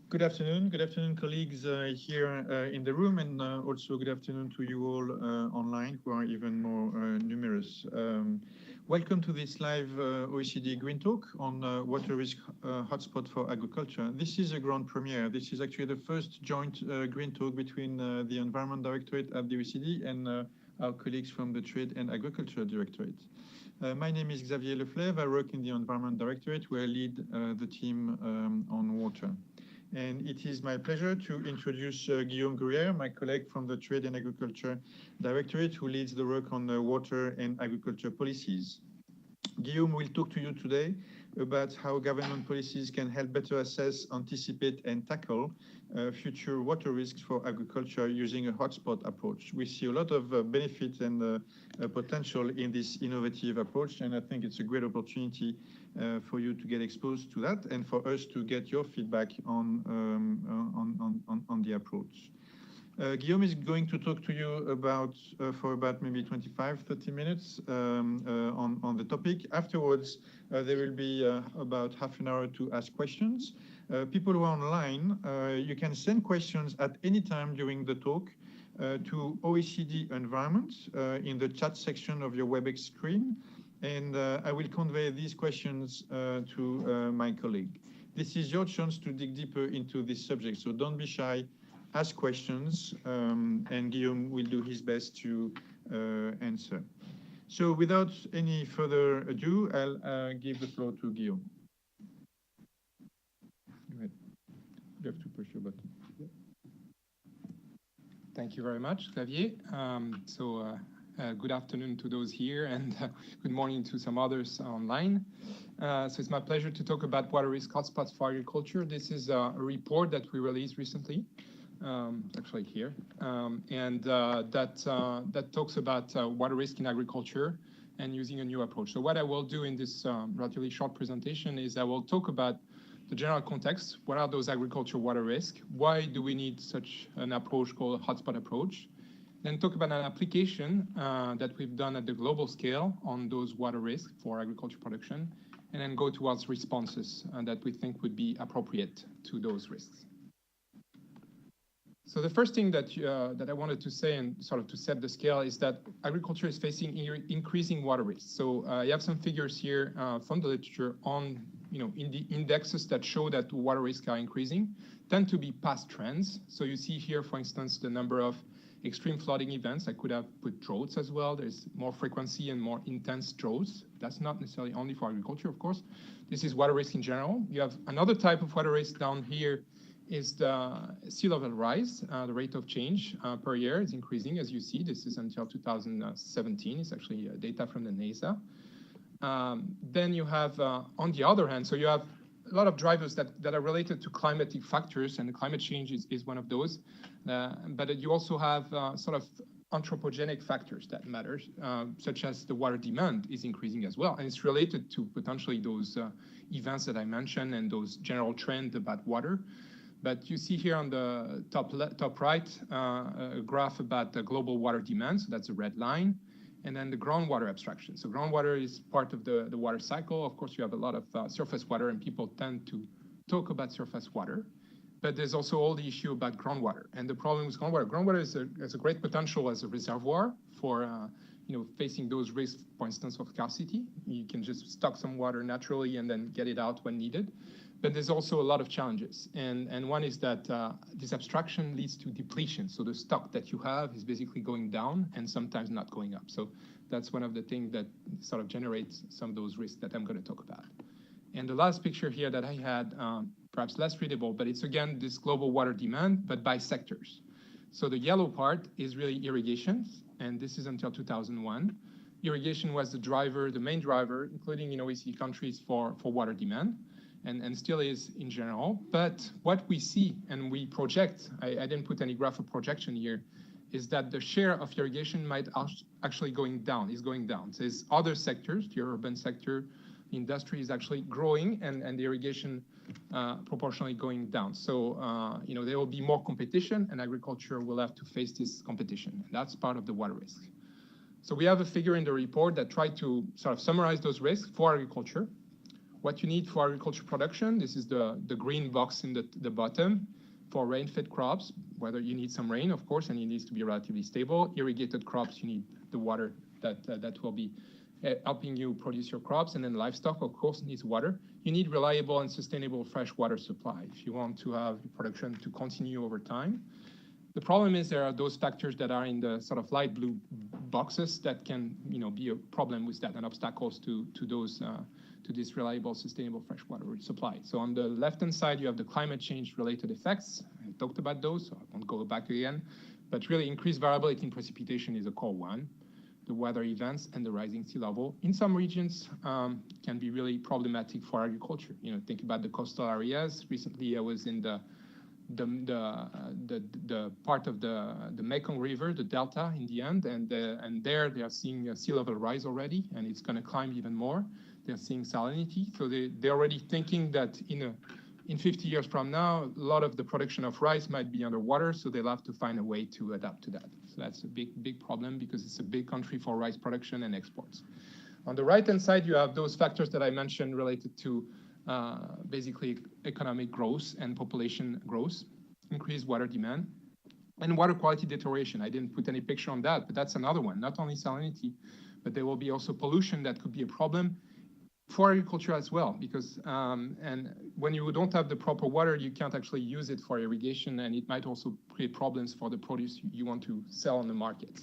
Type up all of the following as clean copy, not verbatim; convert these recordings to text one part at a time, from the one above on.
Good afternoon, colleagues here in the room, and also good afternoon to you all online who are even more numerous. Welcome to this live OECD Green Talk on water risk hotspot for agriculture. This is a grand premiere. This is actually the first joint Green Talk between the Environment Directorate at the OECD and our colleagues from the Trade and Agriculture Directorate. My name is Xavier Leflèvre. I work in the Environment Directorate where I lead the team on water. And it is my pleasure to introduce Guillaume Gruère, my colleague from the Trade and Agriculture Directorate, who leads the work on water and agriculture policies. Guillaume will talk to you today about how government policies can help better assess, anticipate, and tackle future water risks for agriculture using a hotspot approach. We see a lot of benefit and potential in this innovative approach, and I think it's a great opportunity for you to get exposed to that and for us to get your feedback on the approach. Guillaume is going to talk to you about for about maybe 25-30 minutes on the topic. Afterwards, there will be about half an hour to ask questions. People who are online, you can send questions at any time during the talk to OECD Environment in the chat section of your WebEx screen, and I will convey these questions to my colleague. This is your chance to dig deeper into this subject, so don't be shy. Ask questions, and Guillaume will do his best to answer. So without any further ado, I'll give the floor to Guillaume. Go ahead. You have to push your button. Thank you very much, Xavier. Good afternoon to those here, and good morning to some others online. So it's my pleasure to talk about water risk hotspots for agriculture. This is a report that we released recently. Actually here, that talks about water risk in agriculture and using a new approach. So what I will do in this relatively short presentation is I will talk about the general context. What are those agriculture water risks? Why do we need such an approach called a hotspot approach? Then talk about an application that we've done at the global scale on those water risks for agriculture production, and then go towards responses that we think would be appropriate to those risks. So the first thing that I wanted to say, and sort of to set the scale, is that agriculture is facing increasing water risks. So I have some figures here from the literature on, in the indexes that show that water risks are increasing, tend to be past trends. So you see here, for instance, the number of extreme flooding events. I could have put droughts as well. There's more frequency and more intense droughts. That's not necessarily only for agriculture, of course. This is water risk in general. You have another type of water risk down here is the sea level rise. The rate of change per year is increasing, as you see. This is until 2017. It's actually data from the NASA. Then you have, on the other hand, so you have a lot of drivers that are related to climatic factors, and climate change is one of those. But you also have sort of anthropogenic factors that matter, such as the water demand is increasing as well. And it's related to potentially those events that I mentioned and those general trends about water. But you see here on the top right, a graph about the global water demand. So that's a red line. And then the groundwater abstraction. So groundwater is part of the water cycle. Of course, you have a lot of surface water, and people tend to talk about surface water. But there's also all the issue about groundwater. And the problem with groundwater has a great potential as a reservoir for facing those risks, for instance, of scarcity. You can just stock some water naturally and then get it out when needed. But there's also a lot of challenges. And one is that this abstraction leads to depletion. So the stock that you have is basically going down and sometimes not going up. So that's one of the things that sort of generates some of those risks that I'm going to talk about. And the last picture here that I had, perhaps less readable, but it's again this global water demand, but by sectors. So the yellow part is really irrigation, and this is until 2001. Irrigation was the main driver, including in OECD countries for water demand. And still is in general. But what we see and we project, I didn't put any graph of projection here, is that the share of irrigation might actually is going down. So there's other sectors, the urban sector, the industry is actually growing, and the irrigation proportionally going down. So, there will be more competition, and agriculture will have to face this competition. And that's part of the water risk. So we have a figure in the report that tried to sort of summarize those risks for agriculture. What you need for agriculture production, this is the green box in the bottom, for rain-fed crops, whether you need some rain, of course, and it needs to be relatively stable. Irrigated crops, you need the water that will be helping you produce your crops. And then livestock, of course, needs water. You need reliable and sustainable fresh water supply if you want to have production to continue over time. The problem is there are those factors that are in the sort of light blue boxes that can, be a problem with that and obstacles to this reliable, sustainable freshwater supply. So on the left-hand side, you have the climate change-related effects. I talked about those, so I won't go back again. But really, increased variability in precipitation is a core one. The weather events and the rising sea level in some regions can be really problematic for agriculture. Think about the coastal areas. Recently, I was in the part of the Mekong River, the delta in the end, and there they are seeing a sea level rise already, and it's going to climb even more. They're seeing salinity, so they're already thinking that in 50 years from now, a lot of the production of rice might be underwater, so they'll have to find a way to adapt to that. So that's a big problem because it's a big country for rice production and exports. On the right-hand side, you have those factors that I mentioned related to basically economic growth and population growth, increased water demand, and water quality deterioration. I didn't put any picture on that, but that's another one. Not only salinity, but there will be also pollution that could be a problem for agriculture as well, because and when you don't have the proper water, you can't actually use it for irrigation, and it might also create problems for the produce you want to sell on the market.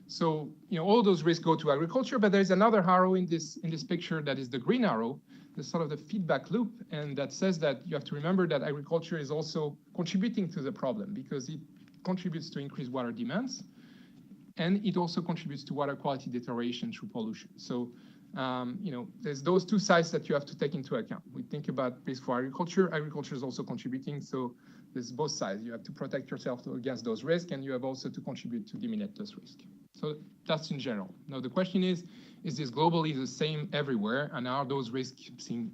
So, all those risks go to agriculture, but there's another arrow in this picture that is the green arrow, the sort of the feedback loop, and that says that you have to remember that agriculture is also contributing to the problem because it contributes to increased water demands, and it also contributes to water quality deterioration through pollution. So, there's those two sides that you have to take into account. We think about risk for agriculture. Agriculture is also contributing, so there's both sides. You have to protect yourself against those risks, and you have also to contribute to diminish those risks. So that's in general. Now the question is this globally the same everywhere, and are those risks seen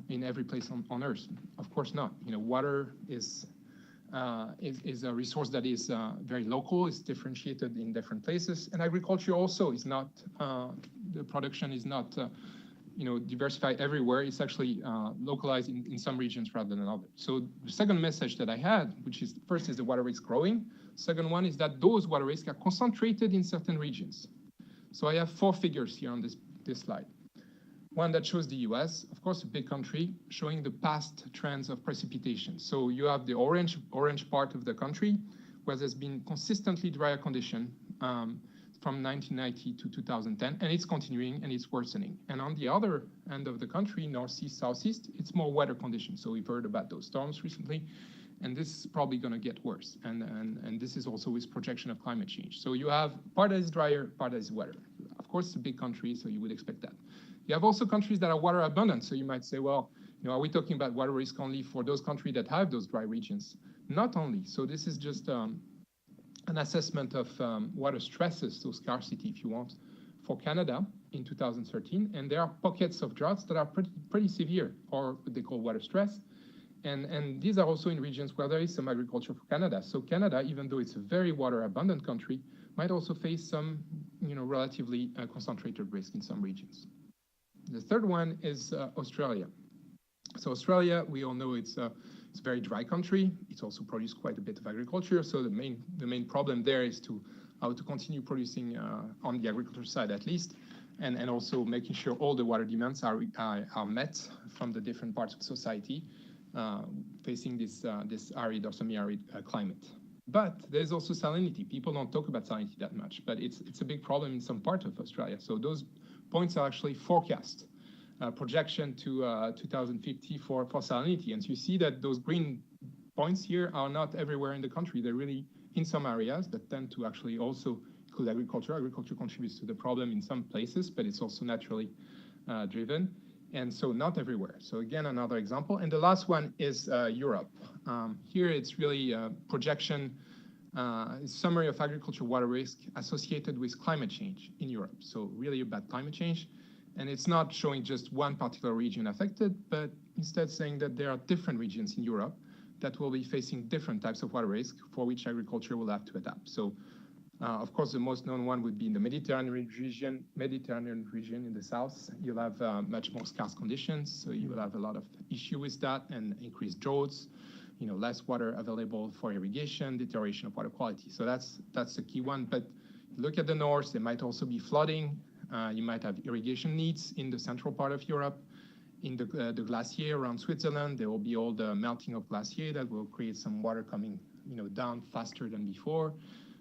in every place on Earth? Of course not. Water is a resource that is very local. It's differentiated in different places, and agriculture also is not. The production is not, diversified everywhere. It's actually localized in some regions rather than others. So the second message that I had, which is first is the water risk growing. Second one is that those water risks are concentrated in certain regions. So I have 4 figures here on this slide. One that shows the US, of course, a big country, showing the past trends of precipitation. So you have the orange part of the country where there's been consistently drier condition from 1990 to 2010, and it's continuing and it's worsening. And on the other end of the country, northeast, southeast, it's more wetter conditions. So we've heard about those storms recently, and this is probably going to get worse. And this is also with projection of climate change. So you have part that is drier, part that is wetter. Of course, it's a big country, so you would expect that. You have also countries that are water abundant. So you might say, well, are we talking about water risk only for those countries that have those dry regions? Not only. So this is just an assessment of water stresses, so scarcity, if you want, for Canada in 2013. And there are pockets of droughts that are pretty severe, or what they call water stress. And these are also in regions where there is some agriculture for Canada. So Canada, even though it's a very water abundant country, might also face some, relatively concentrated risk in some regions. The third one is Australia. So Australia, we all know it's a very dry country. It's also produced quite a bit of agriculture. So the main problem there is how to continue producing on the agriculture side at least, and also making sure all the water demands are met from the different parts of society facing this arid or semi-arid climate. But there's also salinity. People don't talk about salinity that much, but it's a big problem in some part of Australia. So those points are actually forecast projection to 2050 for salinity. And so you see that those green points here are not everywhere in the country. They're really in some areas that tend to actually also include agriculture. Agriculture contributes to the problem in some places, but it's also naturally driven. And so not everywhere. So again, another example. And the last one is Europe. Here it's really a projection, summary of agriculture water risk associated with climate change in Europe. So really about climate change. And it's not showing just one particular region affected, but instead saying that there are different regions in Europe that will be facing different types of water risk for which agriculture will have to adapt. So Of course, the most known one would be in the Mediterranean region in the south. You'll have much more scarce conditions, so you will have a lot of issue with that and increased droughts, less water available for irrigation, deterioration of water quality. So that's the key one. But look at the north, there might also be flooding. You might have irrigation needs in the central part of Europe. In the glacier around Switzerland, there will be all the melting of glacier that will create some water coming down faster than before.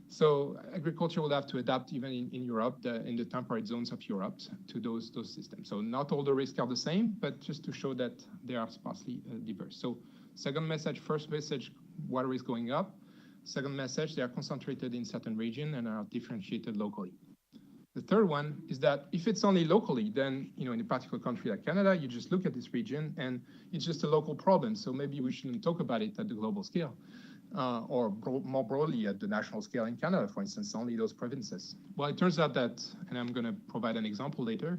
So agriculture will have to adapt even in Europe, in the temperate zones of Europe, to those systems. So not all the risks are the same, but just to show that they are sparsely diverse. So second message, first message, water is going up. Second message, they are concentrated in certain regions and are differentiated locally. The third one is that if it's only locally, then in a particular country like Canada, you just look at this region and it's just a local problem. So maybe we shouldn't talk about it at the global scale. Or more broadly at the national scale in Canada, for instance, only those provinces. Well, it turns out that, and I'm going to provide an example later,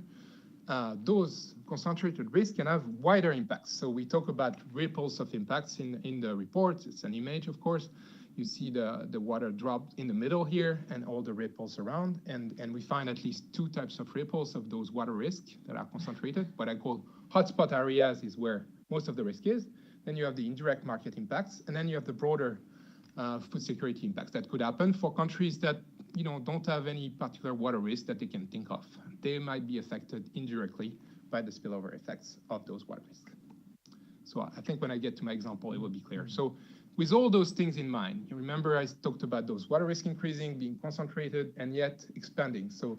those concentrated risks can have wider impacts. So we talk about ripples of impacts in the report. It's an image, of course. You see the water drop in the middle here and all the ripples around. And we find at least two types of ripples of those water risks that are concentrated. What I call hotspot areas is where most of the risk is. Then you have the indirect market impacts, and then you have the broader food security impacts that could happen for countries that don't have any particular water risk that they can think of. They might be affected indirectly by the spillover effects of those water risks. So I think when I get to my example, it will be clear. So with all those things in mind, you remember I talked about those water risks increasing, being concentrated, and yet expanding. So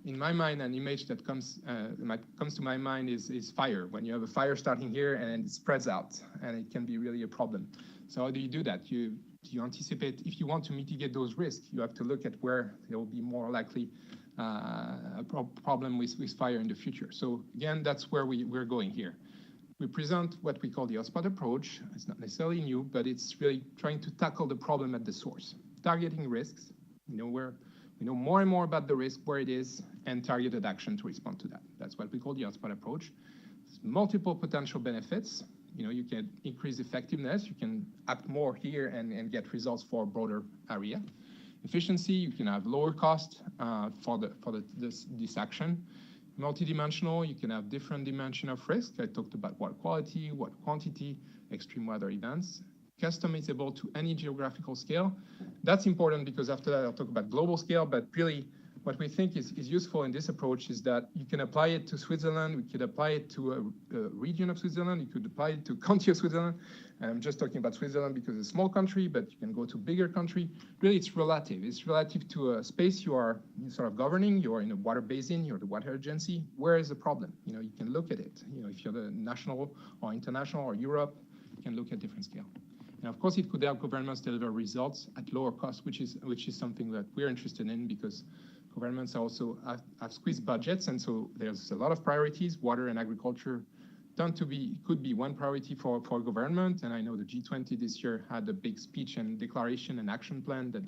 in my mind, an image that comes to my mind is fire. When you have a fire starting here and it spreads out, and it can be really a problem. So how do you do that? You anticipate, if you want to mitigate those risks, you have to look at where there will be more likely a problem with fire in the future. So again, that's where we're going here. We present what we call the hotspot approach. It's not necessarily new, but it's really trying to tackle the problem at the source, targeting risks, where we know more and more about the risk, where it is, and targeted action to respond to that. That's what we call the hotspot approach. There's multiple potential benefits. You can increase effectiveness. You can act more here and get results for a broader area. Efficiency, you can have lower cost for this action. Multidimensional, you can have different dimension of risk. I talked about water quality, water quantity, extreme weather events. Customizable to any geographical scale. That's important because after that I'll talk about global scale, but really what we think is useful in this approach is that you can apply it to Switzerland, we could apply it to a region of Switzerland, you could apply it to county of Switzerland, and I'm just talking about Switzerland because it's a small country, but you can go to bigger country. Really it's relative to a space you are sort of governing, you're in a water basin, you're the water agency, where is the problem? You can look at it, if you're the national or international or Europe, you can look at different scale. And of course, it could help governments deliver results at lower cost, which is something that we're interested in because governments also have squeezed budgets, and so there's a lot of priorities. Water and agriculture could be one priority for government, and I know the G20 this year had a big speech and declaration and action plan that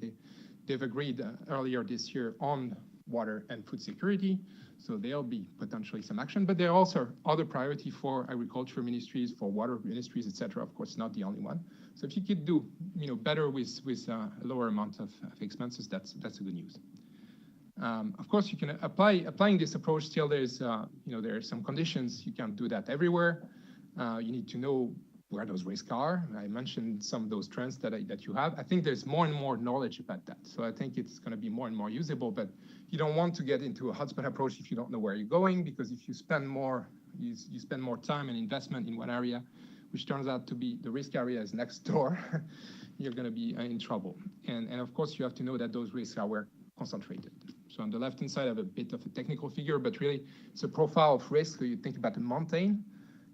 they've agreed earlier this year on water and food security. So there'll be potentially some action, but there are also other priority for agriculture ministries, for water ministries, etc. Of course, not the only one. So if you could do better with a lower amount of expenses, that's a good news. Of course, you can applying this approach. Still, there are some conditions. You can't do that everywhere. You need to know where those risks are. I mentioned some of those trends that you have. I think there's more and more knowledge about that. So I think it's going to be more and more usable, but you don't want to get into a hotspot approach if you don't know where you're going, because if you spend more time and investment in one area, which turns out to be the risk area is next door, you're going to be in trouble. And of course, you have to know that those risks are where concentrated. So on the left-hand side, I have a bit of a technical figure, but really it's a profile of risk. So you think about a mountain,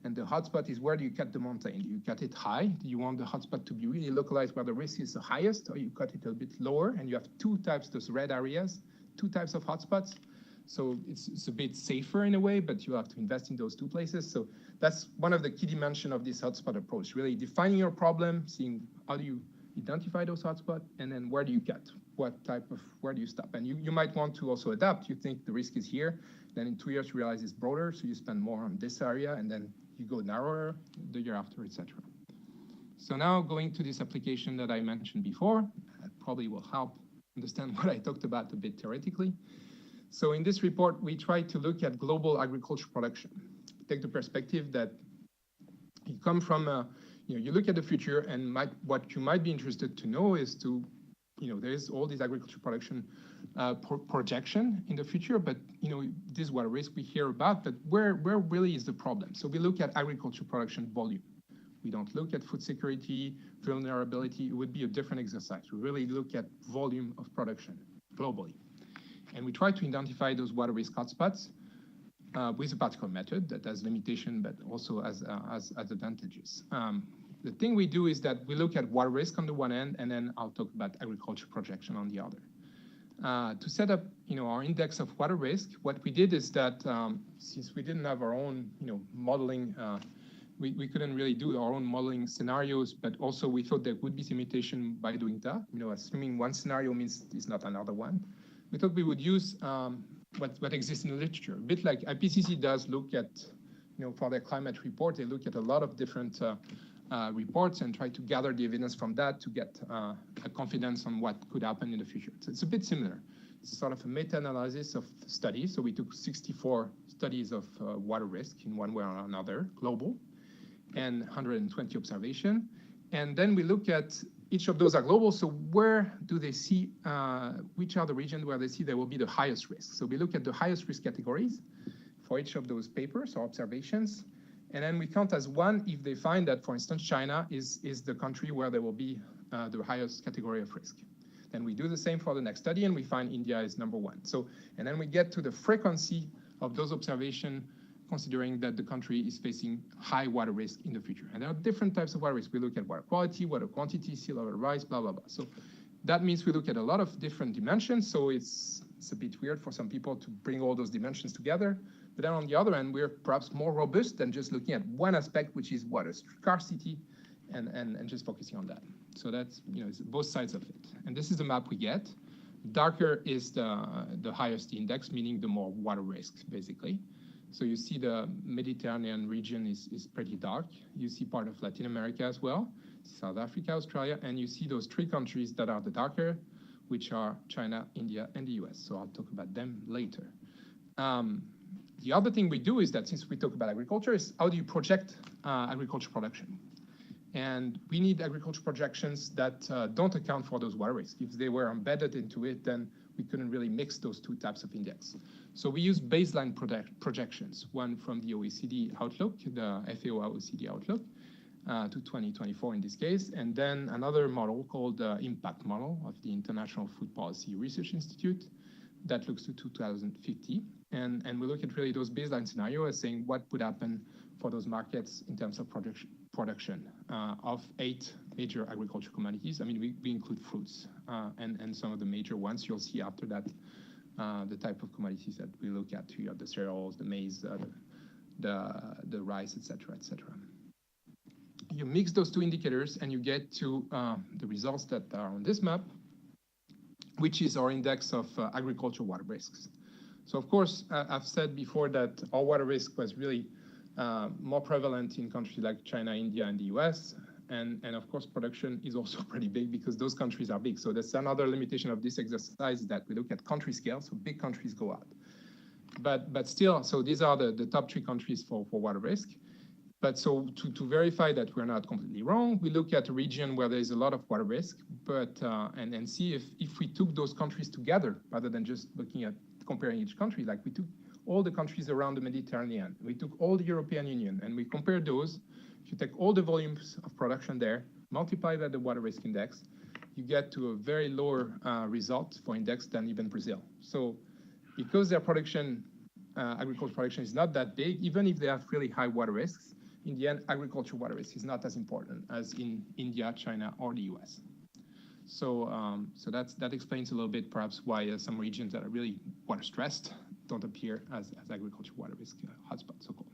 and the hotspot is where do you cut the mountain? Do you cut it high? Do you want the hotspot to be really localized where the risk is the highest, or you cut it a bit lower? And you have two types, those red areas, two types of hotspots. So it's a bit safer in a way, but you have to invest in those two places. So that's one of the key dimensions of this hotspot approach, really defining your problem, seeing how do you identify those hotspots, and then where do you cut? Where do you stop? And you might want to also adapt. You think the risk is here, then in 2 years you realize it's broader, so you spend more on this area, and then you go narrower the year after, etc. So now going to this application that I mentioned before, that probably will help understand what I talked about a bit theoretically. So in this report, we try to look at global agriculture production. Take the perspective that you come from, you look at the future, and what you might be interested to know is there is all this agriculture production projection in the future, but this is what risk we hear about, but where really is the problem? So we look at agriculture production volume. We don't look at food security, vulnerability. It would be a different exercise. We really look at volume of production globally. And we try to identify those water risk hotspots with a particular method that has limitation, but also has advantages. The thing we do is that we look at water risk on the one end, and then I'll talk about agriculture projection on the other. To set up, our index of water risk, what we did is that since we didn't have our own, modeling, we couldn't really do our own modeling scenarios, but also we thought there would be some limitation by doing that. Assuming one scenario means it's not another one. We thought we would use what exists in the literature, a bit like IPCC does look at, for their climate report, they look at a lot of different reports and try to gather the evidence from that to get a confidence on what could happen in the future. So it's a bit similar. It's sort of a meta-analysis of studies. So we took 64 studies of water risk in one way or another, global, and 120 observation. And then we look at each of those are global. So where do they see, which are the regions where they see there will be the highest risk? So we look at the highest risk categories for each of those papers or observations. And then we count as one if they find that, for instance, China is the country where there will be the highest category of risk. Then we do the same for the next study, and we find India is number one. So, and then we get to the frequency of those observations, considering that the country is facing high water risk in the future. And there are different types of water risk. We look at water quality, water quantity, sea level rise, blah, blah, blah. So that means we look at a lot of different dimensions. So it's a bit weird for some people to bring all those dimensions together. But then on the other end, we're perhaps more robust than just looking at one aspect, which is water scarcity, and just focusing on that. So that's, it's both sides of it. And this is the map we get. Darker is the highest index, meaning the more water risk, basically. So you see the Mediterranean region is pretty dark. You see part of Latin America as well, South Africa, Australia, and you see those three countries that are the darker, which are China, India, and the US. So I'll talk about them later. The other thing we do is that since we talk about agriculture is how do you project agriculture production? And we need agriculture projections that don't account for those water risks. If they were embedded into it, then we couldn't really mix those two types of index. So we use baseline projections, one from the OECD outlook, the FAO OECD outlook, to 2024 in this case, and then another model called the impact model of the International Food Policy Research Institute that looks to 2050. And we look at really those baseline scenarios as saying what would happen for those markets in terms of production of 8 major agricultural commodities. I mean, we include fruits and some of the major ones you'll see after that, the type of commodities that we look at here, the cereals, the maize, the rice, et cetera, et cetera. You mix those two indicators and you get to the results that are on this map, which is our index of agricultural water risks. So of course, I've said before that our water risk was really more prevalent in countries like China, India, and the US. And of course, production is also pretty big because those countries are big. So that's another limitation of this exercise, that we look at country scale, so big countries go out. But still, so these are the top 3 countries for water risk. But so to verify that we're not completely wrong, we look at a region where there's a lot of water risk, but and see if we took those countries together rather than just looking at comparing each country, like we took all the countries around the Mediterranean, we took all the European Union, and we compared those. If you take all the volumes of production there, multiply by the water risk index, you get to a very lower result for index than even Brazil. So because their production, agricultural production is not that big, even if they have really high water risks, in the end, agricultural water risk is not as important as in India, China, or the US. So, so that explains a little bit perhaps why some regions that are really water stressed don't appear as agricultural water risk hotspots, so-called.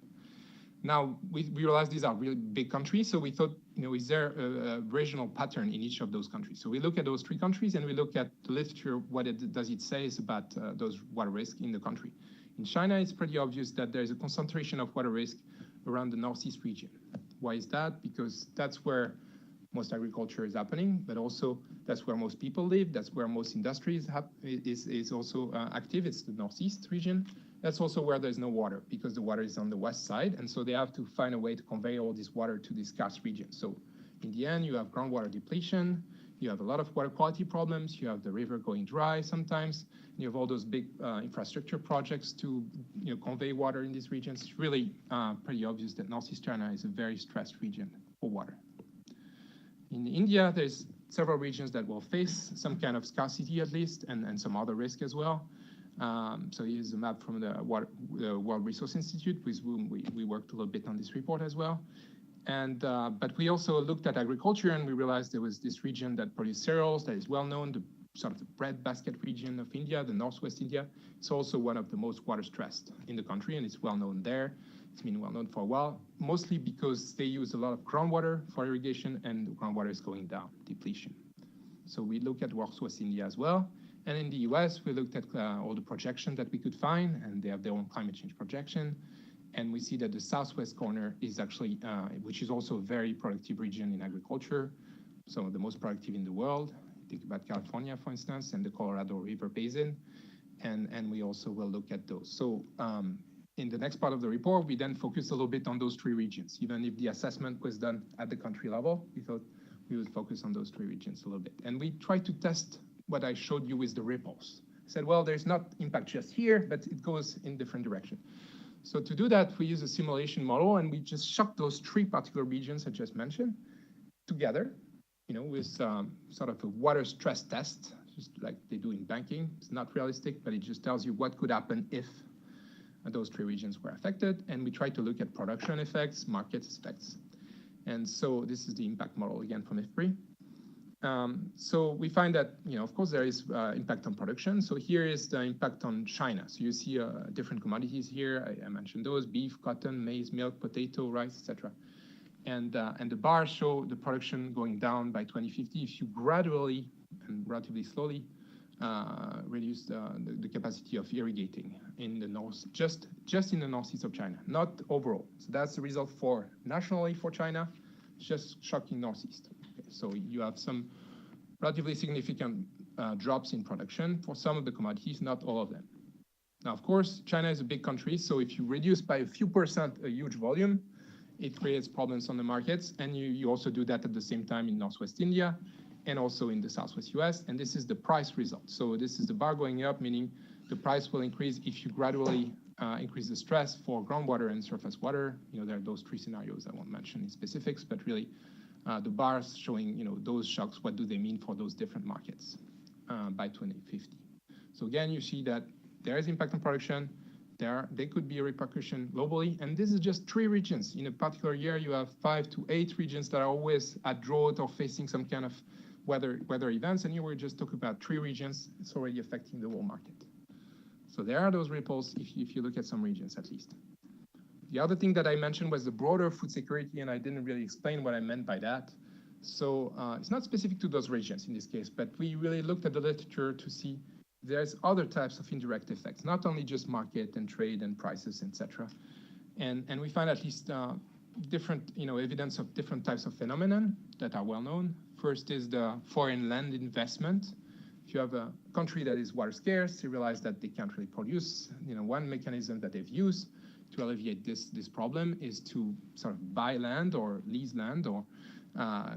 Now, we realize these are really big countries, so we thought, is there a regional pattern in each of those countries? So we look at those 3 countries and we look at the literature, what does it say about those water risk in the country. In China, it's pretty obvious that there is a concentration of water risk around the northeast region. Why is that? Because that's where most agriculture is happening, but also that's where most people live. That's where most industries is also active. It's the northeast region. That's also where there's no water because the water is on the west side. And so they have to find a way to convey all this water to this scarce region. So in the end, you have groundwater depletion. You have a lot of water quality problems. You have the river going dry sometimes. And you have all those big infrastructure projects to convey water in these regions. It's really pretty obvious that Northeast China is a very stressed region for water. In India, there's several regions that will face some kind of scarcity at least, and some other risk as well. So here's a map from the World Resource Institute, with whom we worked a little bit on this report as well. And but we also looked at agriculture, and we realized there was this region that produced cereals that is well known, the sort of the bread basket region of India, the northwest India. It's also one of the most water stressed in the country, and it's well known there. It's been well known for a while, mostly because they use a lot of groundwater for irrigation, and the groundwater is going down, depletion. So we look at Northwest India as well. And in the US, we looked at all the projections that we could find, and they have their own climate change projection. And we see that the southwest corner is actually, which is also a very productive region in agriculture, some of the most productive in the world. Think about California, for instance, and the Colorado River Basin. And we also will look at those. So in the next part of the report, we then focus a little bit on those three regions. Even if the assessment was done at the country level, we thought we would focus on those three regions a little bit. And we tried to test what I showed you with the ripples. I said, well, there's not impact just here, but it goes in different direction. So to do that, we use a simulation model, and we just shocked those three particular regions I just mentioned together, with sort of a water stress test, just like they do in banking. It's not realistic, but it just tells you what could happen if those three regions were affected. And we try to look at production effects, market effects. And so this is the impact model again from F3. So we find that, of course, there is impact on production. So here is the impact on China. So you see different commodities here. I mentioned those: beef, cotton, maize, milk, potato, rice, etc. And the bars show the production going down by 2050 if you gradually and relatively slowly reduce the capacity of irrigating in the north, just in the northeast of China, not overall. So that's the result for nationally for China, just shocking northeast. So you have some relatively significant drops in production for some of the commodities, not all of them. Now, of course, China is a big country, so if you reduce by a few percent a huge volume, it creates problems on the markets, and you also do that at the same time in Northwest India and also in the Southwest US, and this is the price result. So this is the bar going up, meaning the price will increase if you gradually increase the stress for groundwater and surface water. There are those three scenarios I won't mention in specifics, but really, the bars showing, those shocks, what do they mean for those different markets by 2050. So again, you see that there is impact on production. There could be a repercussion globally. And this is just three regions. In a particular year, you have 5 to 8 regions that are always at drought or facing some kind of weather events. And here we just talk about 3 regions. It's already affecting the whole market. So there are those ripples if you look at some regions at least. The other thing that I mentioned was the broader food security, and I didn't really explain what I meant by that. So it's not specific to those regions in this case, but we really looked at the literature to see there's other types of indirect effects, not only just market and trade and prices, etc. And we find at least different, evidence of different types of phenomenon that are well known. First is the foreign land investment. If you have a country that is water scarce, you realize that they can't really produce. One mechanism that they've used to alleviate this problem is to sort of buy land or lease land or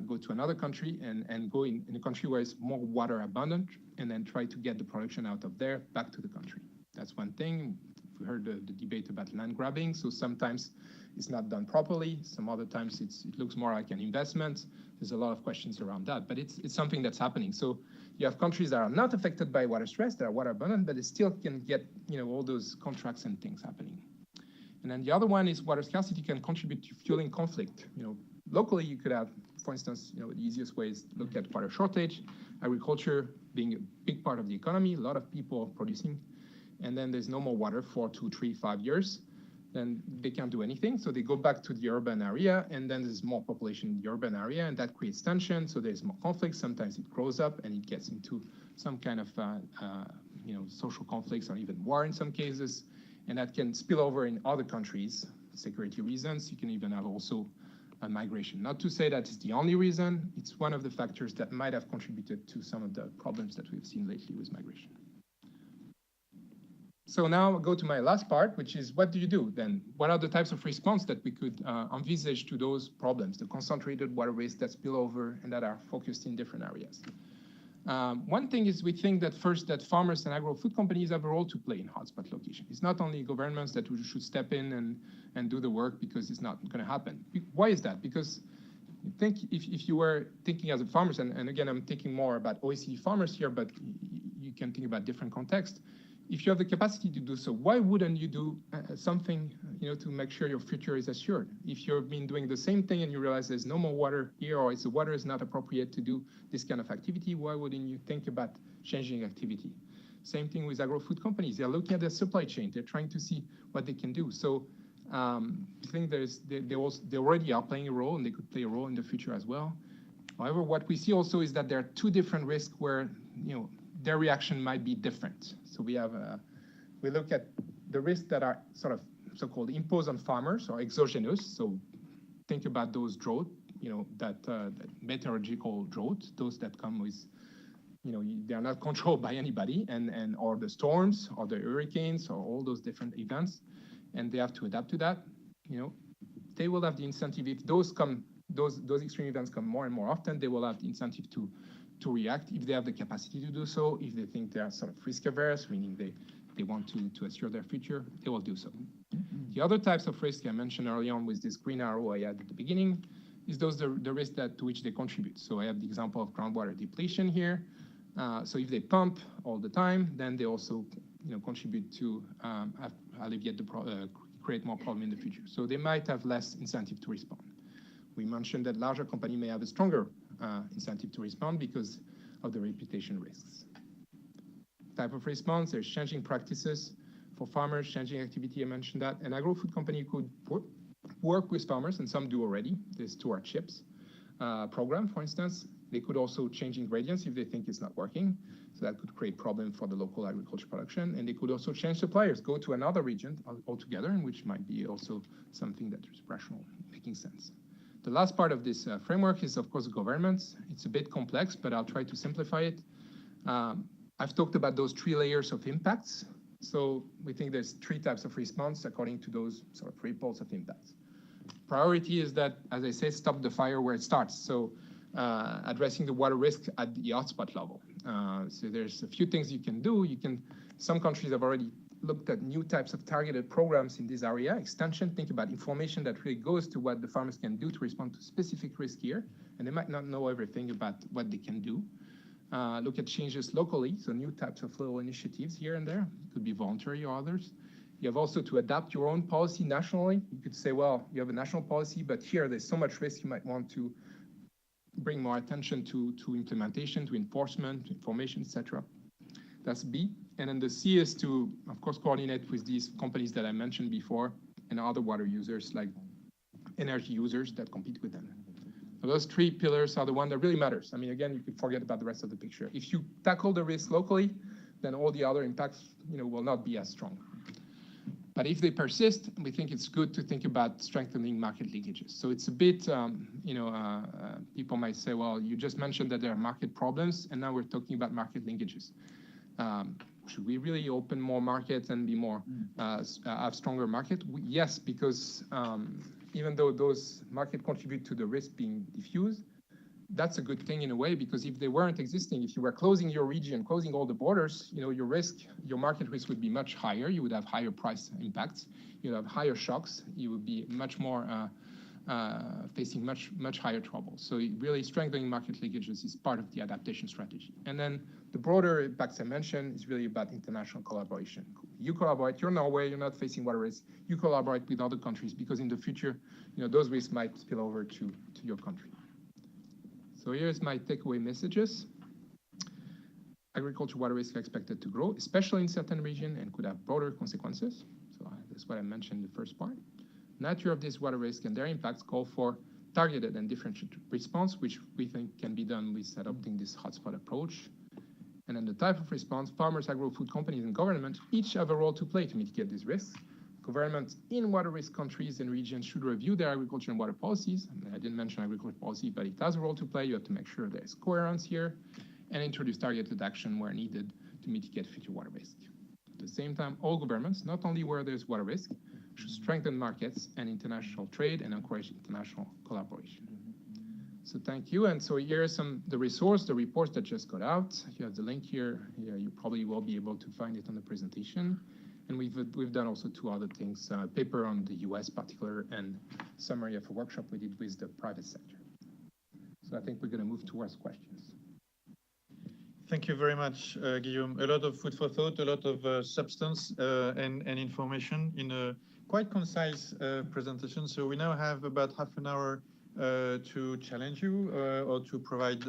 go to another country and go in a country where it's more water abundant and then try to get the production out of there back to the country. That's one thing. We heard the debate about land grabbing. So sometimes it's not done properly. Some other times it looks more like an investment. There's a lot of questions around that, but it's something that's happening. So you have countries that are not affected by water stress, that are water abundant, but they still can get all those contracts and things happening. And then the other one is water scarcity can contribute to fueling conflict. Locally, you could have, for instance, the easiest way is to look at water shortage, agriculture being a big part of the economy, a lot of people producing, and then there's no more water for 2, 3, 5 years. Then they can't do anything, so they go back to the urban area, and then there's more population in the urban area, and that creates tension, so there's more conflict. Sometimes it grows up, and it gets into some kind of social conflicts or even war in some cases. And that can spill over in other countries, security reasons. You can even have also migration. Not to say that it's the only reason, it's one of the factors that might have contributed to some of the problems that we've seen lately with migration. So now I'll go to my last part, which is what do you do then? What are the types of response that we could envisage to those problems, the concentrated water waste that spill over and that are focused in different areas? One thing is we think that first that farmers and agro-food companies have a role to play in hotspot location. It's not only governments that should step in and do the work because it's not going to happen. Why is that? Because think if you were thinking as a farmers, and again, I'm thinking more about OECD farmers here, but you can think about different contexts. If you have the capacity to do so, why wouldn't you do something, to make sure your future is assured? If you've been doing the same thing and you realize there's no more water here, or the water is not appropriate to do this kind of activity, why wouldn't you think about changing activity? Same thing with agro-food companies. They're looking at their supply chain. They're trying to see what they can do. So I think they already are playing a role, and they could play a role in the future as well. However, what we see also is that there are two different risks where, their reaction might be different. So we look at the risks that are sort of so-called imposed on farmers or exogenous. So think about those drought, that meteorological drought, those that come with, they are not controlled by anybody, or the storms or the hurricanes or all those different events, and they have to adapt to that. They will have the incentive if those extreme events come more and more often. They will have the incentive to react if they have the capacity to do so. If they think they are sort of risk averse, meaning they want to assure their future, they will do so. The other types of risk I mentioned early on with this green arrow I had at the beginning is those the risk to which they contribute. So I have the example of groundwater depletion here. So if they pump all the time, then they also contribute to alleviate create more problem in the future. So they might have less incentive to respond. We mentioned that larger company may have a stronger incentive to respond because of the reputation risks. Type of response, there's changing practices for farmers, changing activity, I mentioned that. An agro-food company could work with farmers, and some do already. There's stewardships program, for instance. They could also change ingredients if they think it's not working. So that could create problem for the local agriculture production. And they could also change suppliers, go to another region altogether, and which might be also something that is rational, making sense. The last part of this framework is, of course, governments. It's a bit complex, but I'll try to simplify it. I've talked about those 3 layers of impacts. So we think there's 3 types of response according to those sort of ripples of impacts. Priority is that, as I say, stop the fire where it starts. So addressing the water risk at the hotspot level. So there's a few things you can do. Some countries have already looked at new types of targeted programs in this area. Extension, think about information that really goes to what the farmers can do to respond to specific risk here. And they might not know everything about what they can do. Look at changes locally, so new types of little initiatives here and there. It could be voluntary or others. You have also to adapt your own policy nationally. You could say, well, you have a national policy, but here there's so much risk you might want to bring more attention to implementation, to enforcement, information, etc. That's B. And then the C is to, of course, coordinate with these companies that I mentioned before and other water users like energy users that compete with them. So those 3 pillars are the one that really matters. I mean, again, you could forget about the rest of the picture. If you tackle the risk locally, then all the other impacts, will not be as strong. But if they persist, we think it's good to think about strengthening market linkages. So it's a bit, people might say, well, you just mentioned that there are market problems, and now we're talking about market linkages. Should we really open more markets and be more, have stronger market? Yes, because even though those markets contribute to the risk being diffused, that's a good thing in a way, because if they weren't existing, if you were closing your region, closing all the borders, your market risk would be much higher. You would have higher price impacts. You'd have higher shocks. You would be much more facing much higher trouble. So really strengthening market linkages is part of the adaptation strategy. And then the broader impacts I mentioned is really about international collaboration. You collaborate, you're Norway, you're not facing water risk. You collaborate with other countries because in the future, those risks might spill over to your country. So here's my takeaway messages. Agriculture water risk are expected to grow, especially in certain regions, and could have broader consequences. So that's what I mentioned in the first part. Nature of this water risk and their impacts call for targeted and differentiated response, which we think can be done with adopting this hotspot approach. And then the type of response, farmers, agro-food companies, and government each have a role to play to mitigate these risks. governments in water risk countries and regions should review their agriculture and water policies. I didn't mention agriculture policy, but it has a role to play. You have to make sure there's coherence here and introduce targeted action where needed to mitigate future water risk. At the same time, all governments, not only where there's water risk, should strengthen markets and international trade and encourage international collaboration. So thank you. And so here are the reports that just got out. You have the link here. Yeah, you probably will be able to find it on the presentation. And we've done also two other things, paper on the US particular and summary of a workshop we did with the private sector. So I think we're going to move towards questions. Thank you very much, Guillaume. A lot of food for thought, a lot of substance and information in a quite concise presentation. So we now have about half an hour to challenge you or to provide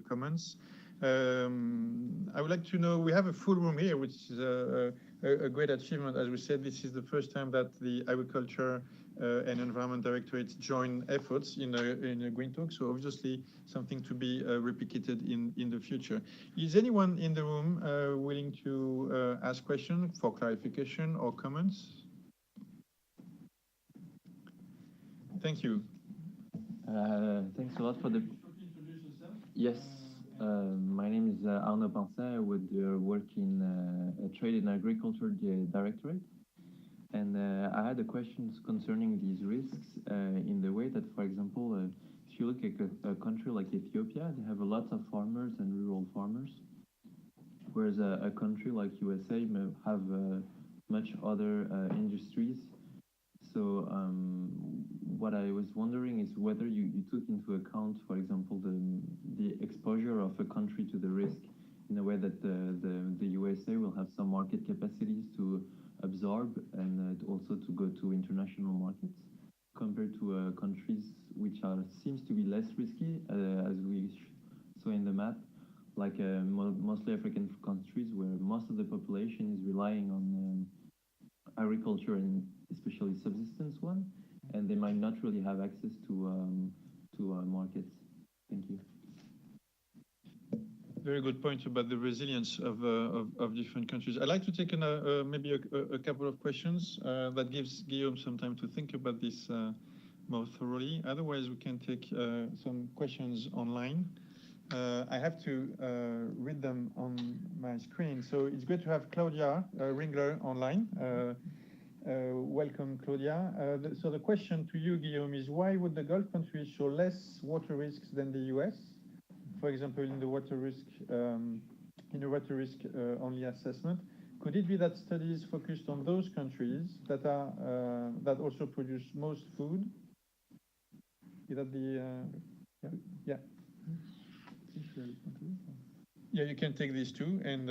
comments. I would like to know, we have a full room here, which is a great achievement. As we said, this is the first time that the Agriculture and Environment Directorate join efforts in a Green Talk, so obviously something to be replicated in the future. Is anyone in the room willing to ask questions for clarification or comments? Thank you. Thanks a lot for the... Yes, my name is Arnaud Pincin. I would work in Trade and Agriculture Directorate. And I had a question concerning these risks in the way that, for example, if you look at a country like Ethiopia, they have a lot of farmers and rural farmers, whereas a country like USA may have much other industries. So what I was wondering is whether you took into account, for example, the exposure of a country to the risk in a way that the USA will have some market capacities to absorb and also to go to international markets compared to countries which seems to be less risky, as we saw in the map, like mostly African countries where most of the population is relying on agriculture and especially subsistence one, and they might not really have access to markets. Thank you. Very good point about the resilience of different countries. I'd like to take maybe a couple of questions that gives Guillaume some time to think about this more thoroughly. Otherwise, we can take some questions online. I have to read them on my screen. So it's great to have Claudia Ringler online. Welcome, Claudia. So the question to you, Guillaume, is why would the Gulf countries show less water risks than the US? For example, in the water risk, only assessment, could it be that studies focused on those countries that also produce most food? Is that the yeah? Yeah, you can take these two, and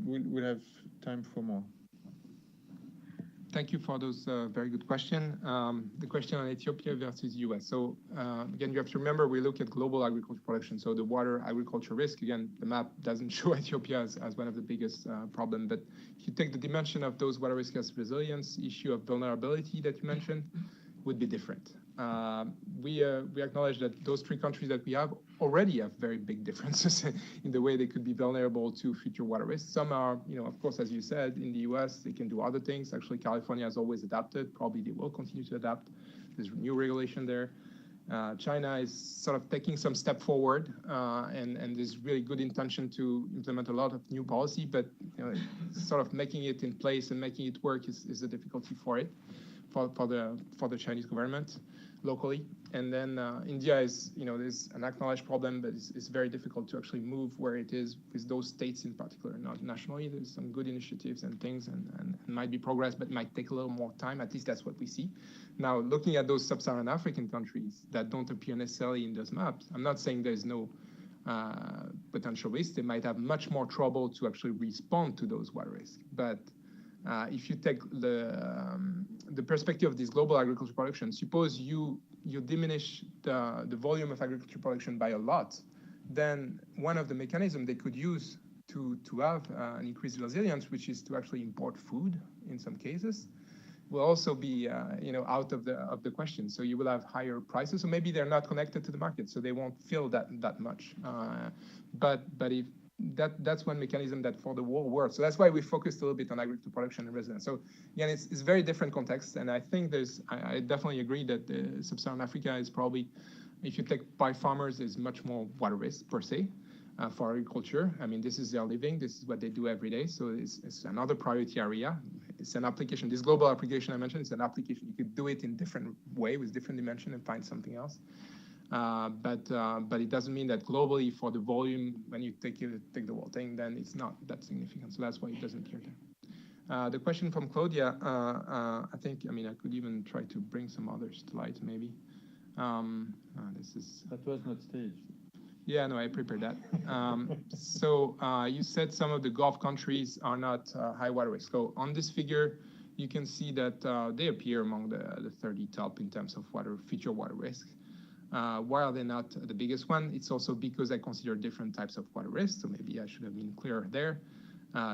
we'll have time for more. Thank you for those very good questions. The question on Ethiopia versus US. So again, you have to remember we look at global agriculture production. So the water agriculture risk, again, the map doesn't show Ethiopia as one of the biggest problems. But if you take the dimension of those water risk as resilience, issue of vulnerability that you mentioned would be different. We acknowledge that those three countries that we have already have very big differences in the way they could be vulnerable to future water risks. Some are, of course, as you said, in the US, they can do other things. Actually, California has always adapted. Probably they will continue to adapt. There's new regulation there. China is sort of taking some step forward, and there's really good intention to implement a lot of new policy, but sort of making it in place and making it work is a difficulty for it, for the Chinese government locally. And then India is, there's an acknowledged problem, but it's very difficult to actually move where it is with those states in particular, not nationally. There's some good initiatives and things, and might be progress, but might take a little more time. At least that's what we see. Now, looking at those sub-Saharan African countries that don't appear necessarily in those maps, I'm not saying there's no potential risk. They might have much more trouble to actually respond to those water risks. But if you take the perspective of this global agriculture production, suppose you diminish the volume of agriculture production by a lot, then one of the mechanisms they could use to have an increased resilience, which is to actually import food in some cases, will also be out of the question. So you will have higher prices. So maybe they're not connected to the market, so they won't feel that much. But if that's one mechanism that for the whole world. So that's why we focused a little bit on agricultural production and residence. So again, it's very different context, and I think I definitely agree that Sub-Saharan Africa is probably, if you take by farmers, is much more water risk per se for agriculture. I mean, this is their living, this is what they do every day. So it's another priority area. It's an application. This global application I mentioned is an application. You could do it in different way with different dimension and find something else. But it doesn't mean that globally for the volume, when you take the whole thing, then it's not that significant. So that's why it doesn't appear there. The question from Claudia, I think, I mean, I could even try to bring some others to light, maybe. That was not staged. Yeah, no, I prepared that. So you said some of the Gulf countries are not high water risk. So on this figure, you can see that they appear among the 30 top in terms of future water risk. While they're not the biggest one, it's also because I consider different types of water risk. So maybe I should have been clearer there.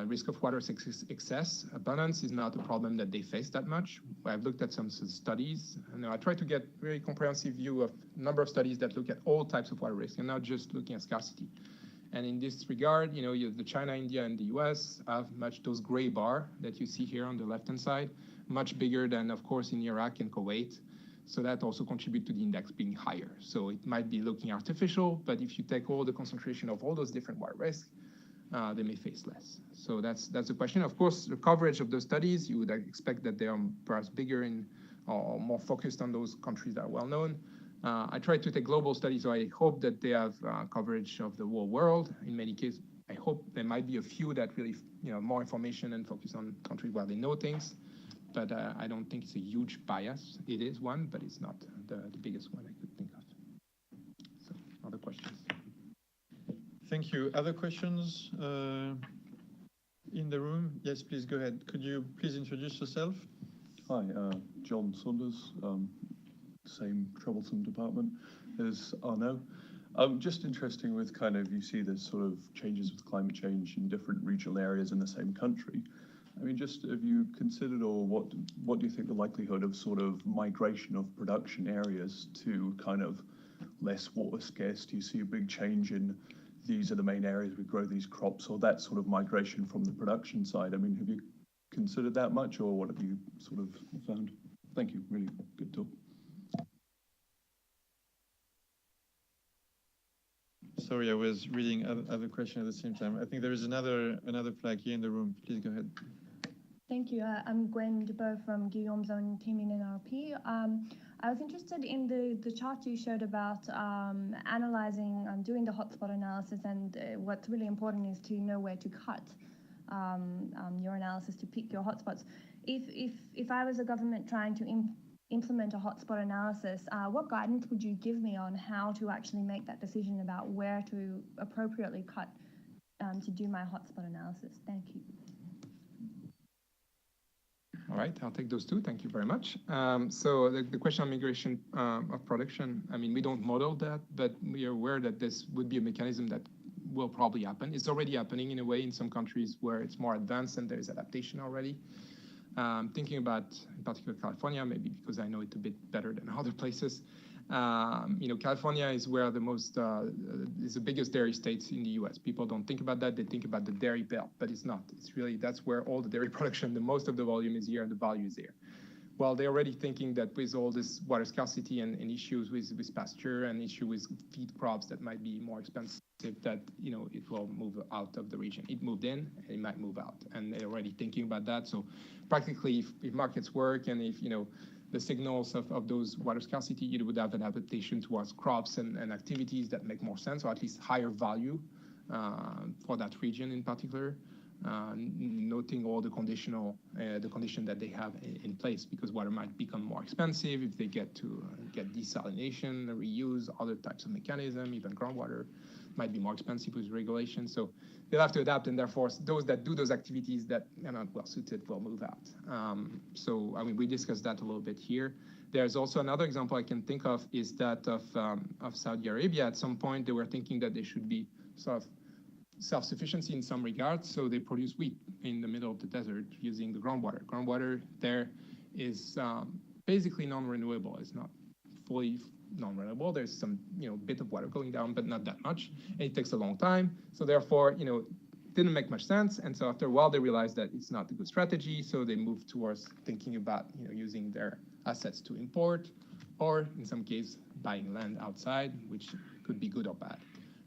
Risk of water excess. Abundance is not a problem that they face that much. I've looked at some studies, and I try to get a very comprehensive view of a number of studies that look at all types of water risk and not just looking at scarcity. And in this regard, you know, the China, India, and the US have much those gray bar that you see here on the left-hand side, much bigger than, of course, in Iraq and Kuwait. So that also contributes to the index being higher. So it might be looking artificial, but if you take all the concentration of all those different water risks, they may face less. So that's the question. Of course, the coverage of those studies, you would expect that they are perhaps bigger or more focused on those countries that are well known. I tried to take global studies, so I hope that they have coverage of the whole world. In many cases, I hope there might be a few that really, you know, more information and focus on countries where they know things. But I don't think it's a huge bias. It is one, but it's not the biggest one I could think of. So, other questions? Thank you. Other questions in the room? Yes, please go ahead. Could you please introduce yourself? Hi, John Saunders, same troublesome department as Arnaud. Just interesting with kind of, you see there's sort of changes with climate change in different regional areas in the same country. I mean, just have you considered, or what do you think the likelihood of sort of migration of production areas to kind of less water scarce? Do you see a big change in these are the main areas we grow these crops, or that sort of migration from the production side? I mean, have you considered that much, or what have you sort of found? Thank you, really good talk. Sorry, I was reading other question at the same time. I think there is another flag here in the room. Please go ahead. Thank you. I'm Gwen Debo from Guillaume's own team in NRP. I was interested in the chart you showed about analyzing and doing the hotspot analysis, and what's really important is to know where to cut your analysis to pick your hotspots. If I was a government trying to implement a hotspot analysis, what guidance would you give me on how to actually make that decision about where to appropriately cut to do my hotspot analysis? Thank you. All right, I'll take those two. Thank you very much. So the question on migration of production, I mean, we don't model that, but we are aware that this would be a mechanism that will probably happen. It's already happening in a way in some countries where it's more advanced and there's adaptation already. Thinking about, in particular, California, maybe because I know it a bit better than other places. You know, California is where is the biggest dairy state in the US. People don't think about that. They think about the dairy belt, but it's not. It's really, that's where all the dairy production, the most of the volume is here and the value is there. Well, they're already thinking that with all this water scarcity and issues with pasture and issue with feed crops that might be more expensive, that, you know, it will move out of the region. It moved in, and it might move out, and they're already thinking about that. So practically, if markets work and if, you know, the signals of those water scarcity, you would have an adaptation towards crops and activities that make more sense, or at least higher value for that region in particular. Noting all the condition that they have in place, because water might become more expensive if they get desalination, reuse, other types of mechanism, even groundwater might be more expensive with regulation. So they'll have to adapt, and therefore those that do those activities that are not well suited will move out. So I mean, we discussed that a little bit here. There's also another example I can think of is that of Saudi Arabia. At some point, they were thinking that they should be sort of self-sufficiency in some regards, so they produce wheat in the middle of the desert using the groundwater. Groundwater there is basically non-renewable. It's not fully non-runnable. There's some, bit of water going down, but not that much. And it takes a long time. So therefore, didn't make much sense. And so after a while, they realized that it's not a good strategy. So they moved towards thinking about, using their assets to import, or in some case, buying land outside, which could be good or bad.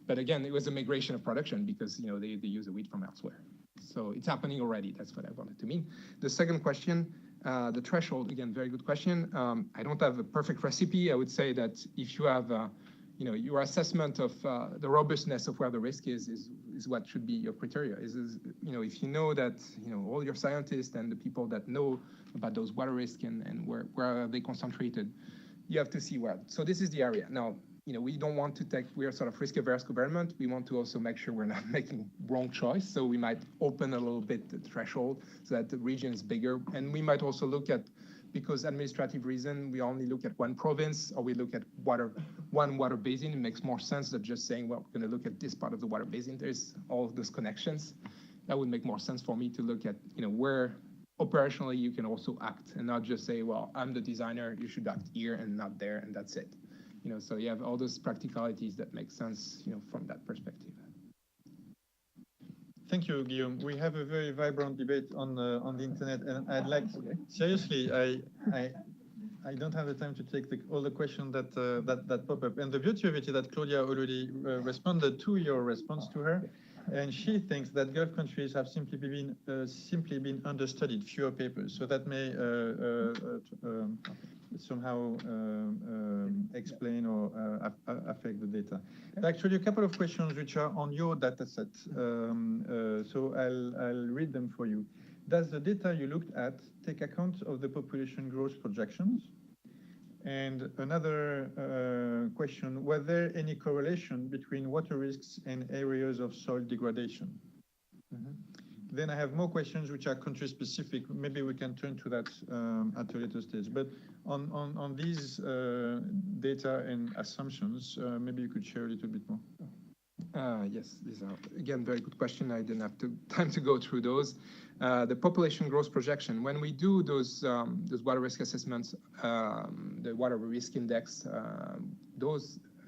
But again, it was a migration of production because, they use the wheat from elsewhere. So it's happening already. That's what I wanted to mean. The second question, the threshold, again, very good question. I don't have a perfect recipe. I would say that if you have, your assessment of the robustness of where the risk is what should be your criteria. If you know that, all your scientists and the people that know about those water risks and where are they concentrated, you have to see where. So this is the area. Now, we don't want to we're sort of risk-averse government. We want to also make sure we're not making wrong choice. So we might open a little bit the threshold so that the region is bigger. And we might also look at, because administrative reason, we only look at one province, or we look at one water basin. It makes more sense than just saying, well, we're going to look at this part of the water basin. There's all of those connections. That would make more sense for me to look at, where operationally you can also act and not just say, well, I'm the designer, you should act here and not there, and that's it. So you have all those practicalities that make sense, from that perspective. Thank you, Guillaume. We have a very vibrant debate on the internet, and I'd like, seriously, I don't have the time to take all the questions that pop up. And the beauty of it is that Claudia already responded to your response to her, and she thinks that Gulf countries have simply been understudied, fewer papers. So that may somehow explain or affect the data. Actually, a couple of questions which are on your data set. So I'll read them for you. Does the data you looked at take account of the population growth projections? And another question, were there any correlation between water risks and areas of soil degradation? Then I have more questions which are country specific. Maybe we can turn to that at a later stage. But on these data and assumptions, maybe you could share a little bit more. Yes, these are, again, very good question. I didn't have time to go through those. The population growth projection, when we do those water risk assessments, the water risk index, a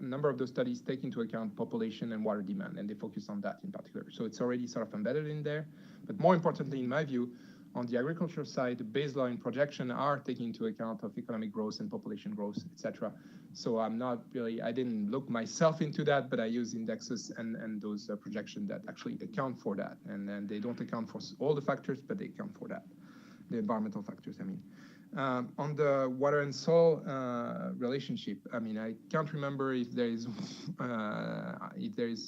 number of those studies take into account population and water demand, and they focus on that in particular. So it's already sort of embedded in there. But more importantly, in my view, on the agriculture side, the baseline projection are taking into account of economic growth and population growth, etc. So I'm not really, I didn't look myself into that, but I use indexes and those projections that actually account for that. And then they don't account for all the factors, but they account for that, the environmental factors, I mean. On the water and soil relationship, I mean, I can't remember if there is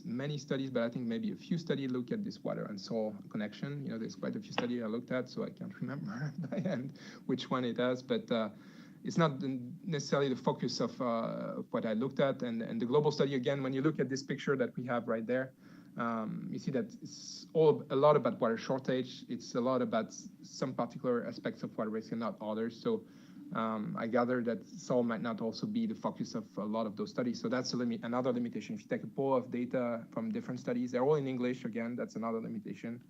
many studies, but I think maybe a few studies look at this water and soil connection. There's quite a few studies I looked at, so I can't remember by hand which one it has, but it's not necessarily the focus of what I looked at. And the global study, again, when you look at this picture that we have right there, you see that it's a lot about water shortage. It's a lot about some particular aspects of water risk and not others. So I gather that soil might not also be the focus of a lot of those studies. So that's another limitation. If you take a pool of data from different studies, they're all in English. Again, that's another limitation.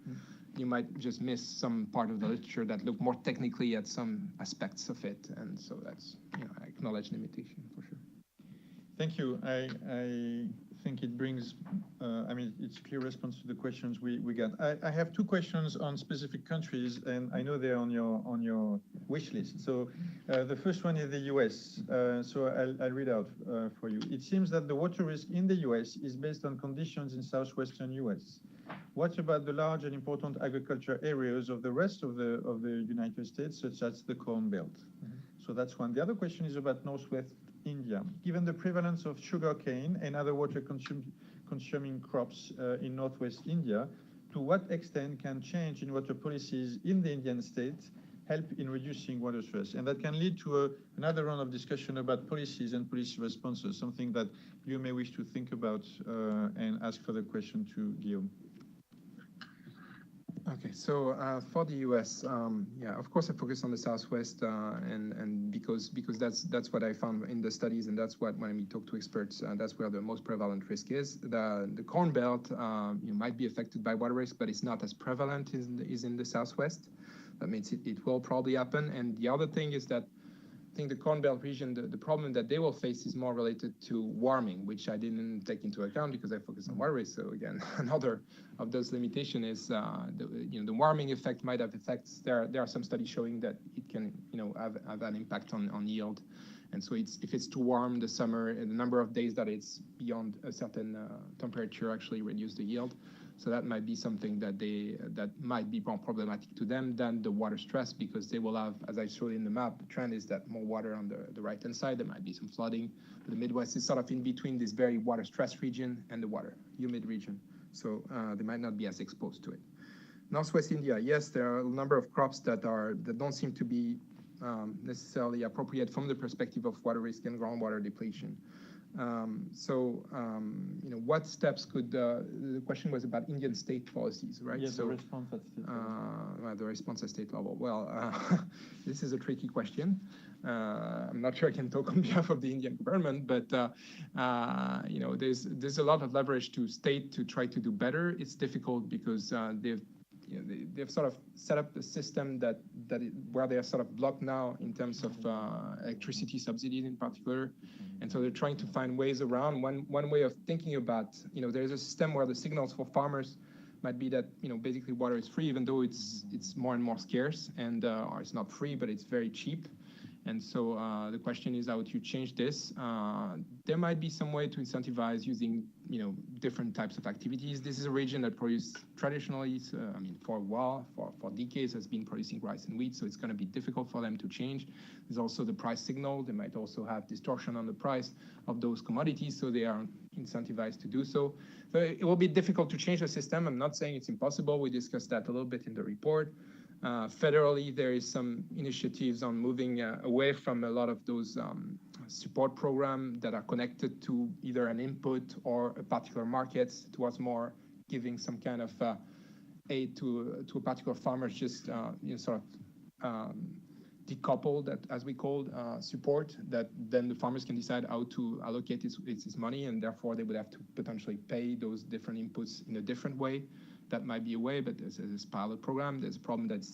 You might just miss some part of the literature that look more technically at some aspects of it. And so that's, I acknowledge limitation for sure. Thank you. I think it brings, it's a clear response to the questions we got. I have two questions on specific countries, and I know they're on your wish list. So the first one is the US. So I'll read out for you. It seems that the water risk in the US is based on conditions in southwestern US. What about the large and important agriculture areas of the rest of the United States, such as the Corn Belt? So that's one. The other question is about Northwest India. Given the prevalence of sugarcane and other water-consuming crops in Northwest India, to what extent can change in water policies in the Indian state help in reducing water stress? And that can lead to another round of discussion about policies and policy responses, something that you may wish to think about and ask further question to Guillaume. Okay, so for the US, yeah, of course I focus on the Southwest, and because that's what I found in the studies, and that's what when we talk to experts, that's where the most prevalent risk is. The Corn Belt might be affected by water risk, but it's not as prevalent as in the Southwest. That means it will probably happen. And the other thing is that think the Corn Belt region, the problem that they will face is more related to warming, which I didn't take into account because I focus on water waste. So again, another of those limitations is the warming effect might have effects. There are some studies showing that it can have an impact on yield. And so if it's too warm the summer, and the number of days that it's beyond a certain temperature actually reduce the yield. So that might be something that might be more problematic to them than the water stress, because they will have, as I showed in the map, the trend is that more water on the right-hand side. There might be some flooding. The Midwest is sort of in between this very water stress region and the water humid region. So they might not be as exposed to it. Northwest India, yes, there are a number of crops that don't seem to be necessarily appropriate from the perspective of water risk and groundwater depletion. What steps could, the question was about Indian state policies, right? Yes, so, the response at state level. The response at state level. Well, this is a tricky question. I'm not sure I can talk on behalf of the Indian government, but there's a lot of leverage to state to try to do better. It's difficult because they've sort of set up a system where they are sort of blocked now in terms of electricity subsidies in particular. And so they're trying to find ways around. One way of thinking about, there's a system where the signals for farmers might be that, basically water is free, even though it's more and more scarce, and or it's not free, but it's very cheap. And so the question is, how would you change this? There might be some way to incentivize using, different types of activities. This is a region that produced traditionally, for a while, for decades, has been producing rice and wheat. So it's going to be difficult for them to change. There's also the price signal. They might also have distortion on the price of those commodities. So they are incentivized to do so. So it will be difficult to change the system. I'm not saying it's impossible. We discussed that a little bit in the report. Federally, there is some initiatives on moving away from a lot of those support programs that are connected to either an input or a particular market, towards more giving some kind of aid to a particular farmer, just sort of decouple that, as we call support, that then the farmers can decide how to allocate its money, and therefore they would have to potentially pay those different inputs in a different way. That might be a way, but as a pilot program, there's a problem that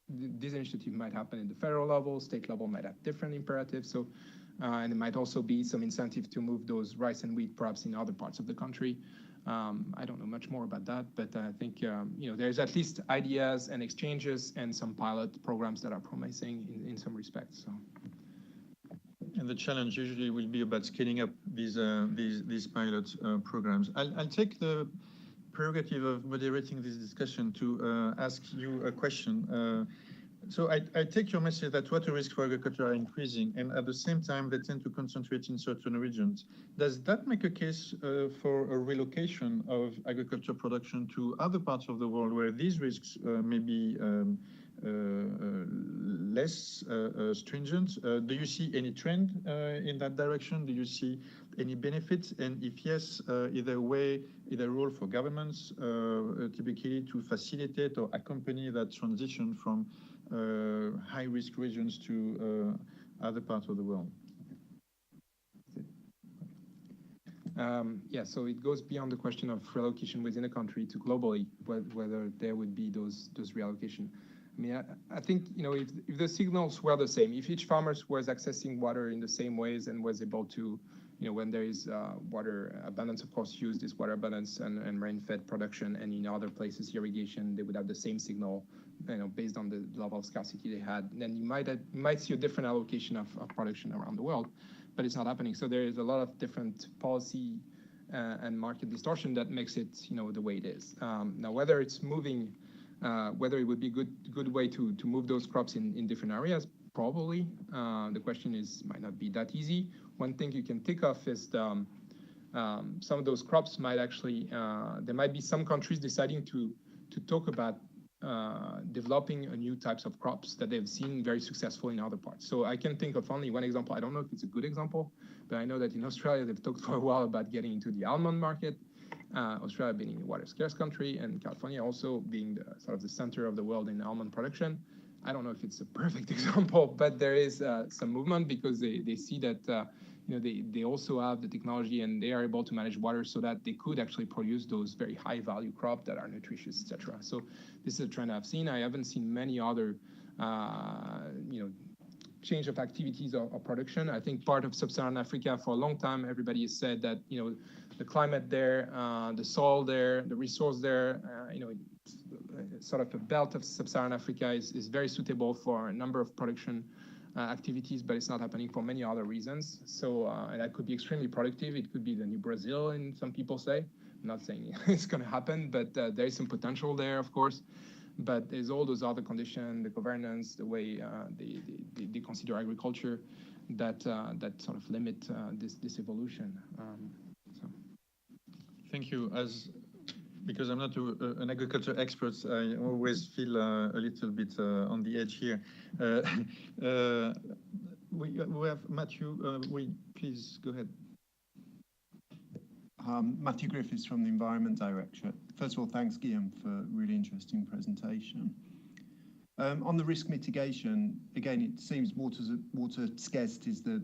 this initiative might happen in the federal level, state level might have different imperatives. So, and there might also be some incentive to move those rice and wheat perhaps in other parts of the country. I don't know much more about that, but I think there's at least ideas and exchanges and some pilot programs that are promising in some respects. So. And the challenge usually will be about scaling up these pilot programs. I'll take the prerogative of moderating this discussion to ask you a question. So I take your message that water risks for agriculture are increasing, and at the same time they tend to concentrate in certain regions. Does that make a case for a relocation of agriculture production to other parts of the world where these risks may be less stringent? Do you see any trend in that direction? Do you see any benefits? And if yes, either role for governments typically to facilitate or accompany that transition from high-risk regions to other parts of the world? Yeah, so it goes beyond the question of relocation within a country to globally, whether there would be those reallocation. I mean, I think, if the signals were the same, if each farmer was accessing water in the same ways and was able to, when there is water abundance, of course, use this water abundance and rain-fed production, and in other places, irrigation, they would have the same signal, based on the level of scarcity they had. Then you might see a different allocation of production around the world, but it's not happening. So there is a lot of different policy and market distortion that makes it, the way it is. Now, whether it's moving, whether it would be a good way to move those crops in different areas, probably. The question might not be that easy. One thing you can think of is some of those crops might actually, there might be some countries deciding to talk about developing a new types of crops that they've seen very successful in other parts. So I can think of only one example. I don't know if it's a good example, but I know that in Australia, they've talked for a while about getting into the almond market. Australia being a water scarce country, and California also being the center of the world in almond production. I don't know if it's a perfect example, but there is some movement because they see that they also have the technology and they are able to manage water so that they could actually produce those very high value crops that are nutritious, etc. So this is a trend I've seen. I haven't seen many other change of activities or production. I think part of sub-Saharan Africa for a long time, everybody has said that, the climate there, the soil there, the resource there, sort of a belt of sub-Saharan Africa is very suitable for a number of production activities, but it's not happening for many other reasons. So and that could be extremely productive. It could be the new Brazil, and some people say. I'm not saying it's going to happen, but there is some potential there, of course. But there's all those other conditions, the governance, the way they consider agriculture, that sort of limit this evolution. Thank you. Because I'm not an agriculture expert, I always feel a little bit on the edge here. We have Matthew. Please go ahead. Matthew Griffiths from the Environment Directorate. First of all, thanks, Guillaume, for a really interesting presentation. On the risk mitigation, again, it seems water scarcity is the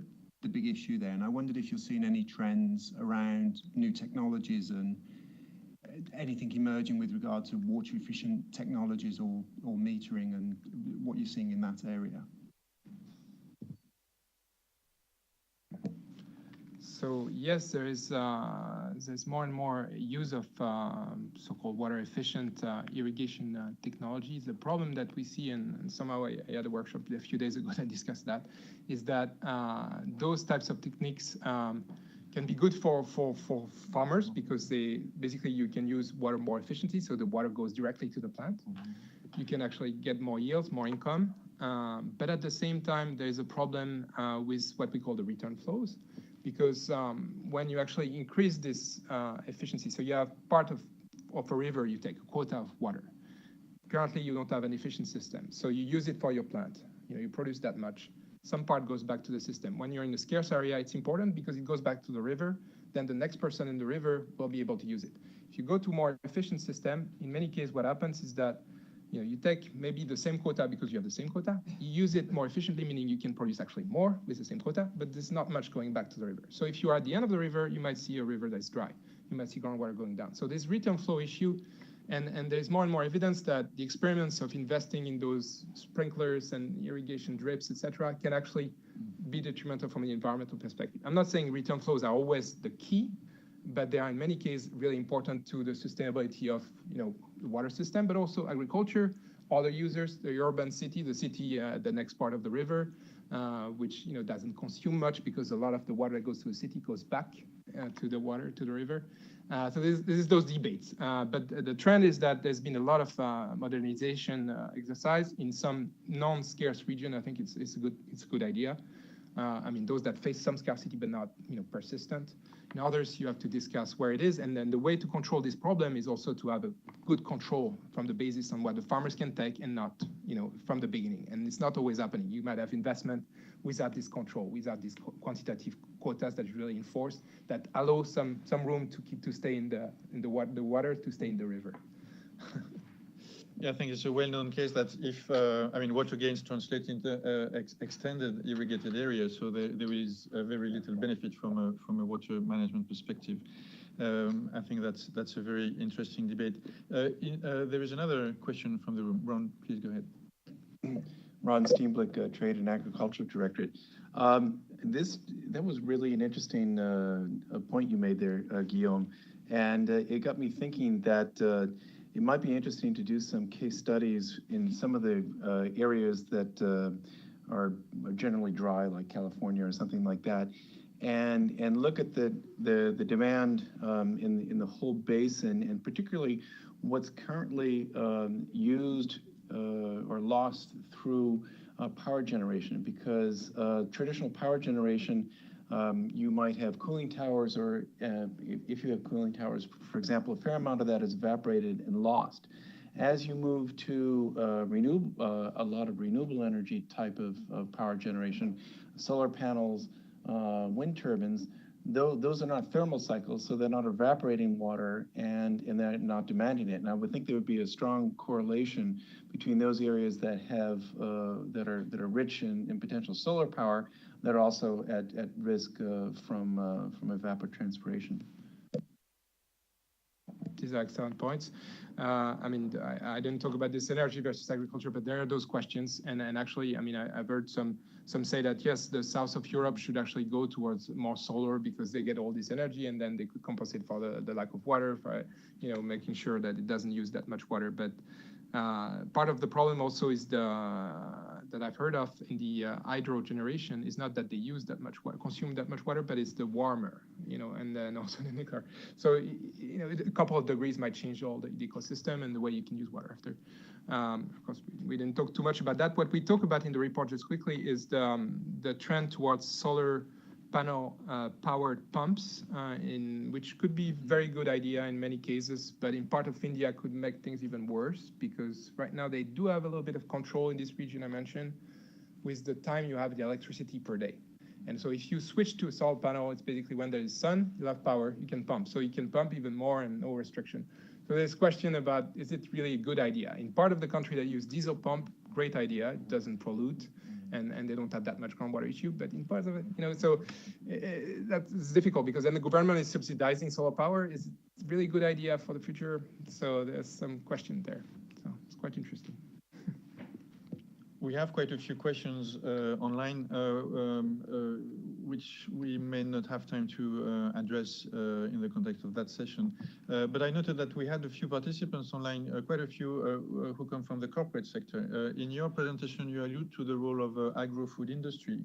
big issue there, and I wondered if you're seeing any trends around new technologies and anything emerging with regard to water efficient technologies or metering, and what you're seeing in that area. So yes, there's more and more use of so-called water efficient irrigation technologies. The problem that we see, and somehow I had a workshop a few days ago that discussed that, is that those types of techniques can be good for farmers, because you can use water more efficiently, so the water goes directly to the plant. You can actually get more yields, more income, but at the same time, there's a problem with what we call the return flows. Because when you actually increase this efficiency, so you have part of a river, you take a quota of water. Currently, you don't have an efficient system. So you use it for your plant. You produce that much. Some part goes back to the system. When you're in a scarce area, it's important because it goes back to the river. Then the next person in the river will be able to use it. If you go to a more efficient system, in many cases, what happens is that you take maybe the same quota because you have the same quota. You use it more efficiently, meaning you can produce actually more with the same quota, but there's not much going back to the river. So if you are at the end of the river, you might see a river that's dry. You might see groundwater going down. So this return flow issue, and there's more and more evidence that the experiments of investing in those sprinklers and irrigation drips, etc., can actually be detrimental from the environmental perspective. I'm not saying return flows are always the key, but they are in many cases really important to the sustainability of the water system, but also agriculture, other users, the urban city, the next part of the river, which doesn't consume much because a lot of the water that goes to the city goes back to the river. So this is those debates. But the trend is that there's been a lot of modernization exercise in some non-scarce region. I think it's a good idea. I mean, those that face some scarcity but not persistent. In others, you have to discuss where it is, and then the way to control this problem is also to have a good control from the basis on what the farmers can take, and not from the beginning. And it's not always happening. You might have investment without this control, without these quantitative quotas that is really enforced, that allow some room to stay in the water to stay in the river. Yeah, I think it's a well-known case that if, water gains translate into extended irrigated areas, so there is very little benefit from a water management perspective. I think that's a very interesting debate. There is another question from the room. Ron, please go ahead. Ron Steenblick, Trade and Agriculture Directorate. That was really an interesting point you made there, Guillaume, and it got me thinking that it might be interesting to do some case studies in some of the areas that are generally dry, like California or something like that, and look at the demand in the whole basin, and particularly what's currently used or lost through power generation, because traditional power generation, you might have cooling towers, or if you have cooling towers, for example, a fair amount of that is evaporated and lost. As you move to a lot of renewable energy type of power generation, solar panels, wind turbines, those are not thermal cycles, so they're not evaporating water, and they're not demanding it. And I would think there would be a strong correlation between those areas that have that are rich in potential solar power, that are also at risk from evapotranspiration. these are excellent points. I mean, I didn't talk about this energy versus agriculture, but there are those questions. And actually, I mean, I've heard some say that, yes, the south of Europe should actually go towards more solar because they get all this energy and then they could compensate for the lack of water, for, you know, making sure that it doesn't use that much water. But part of the problem also is that I've heard of in the hydro generation is not that they use that much water, consume that much water, but it's the warmer, you know, and then also the nuclear. So, you know, a couple of degrees might change all the ecosystem and the way you can use water after. Of course, we didn't talk too much about that. What we talk about in the report just quickly is the trend towards solar panel powered pumps, which could be a very good idea in many cases, but in part of India could make things even worse because right now they do have a little bit of control in this region I mentioned with the time you have the electricity per day. And so if you switch to a solar panel, it's basically when there is sun, you have power, you can pump. So you can pump even more and no restriction. So there's a question about, is it really a good idea? In part of the country that use diesel pump, great idea, it doesn't pollute. And they don't have that much groundwater issue, but in parts of it, you know, so that's difficult because then the government is subsidizing solar power. Is it really a good idea for the future? So there's some question there. So it's quite interesting. We have quite a few questions online, which we may not have time to address in the context of that session. But I noted that we had a few participants online, quite a few who come from the corporate sector. In your presentation, you allude to the role of agro-food industry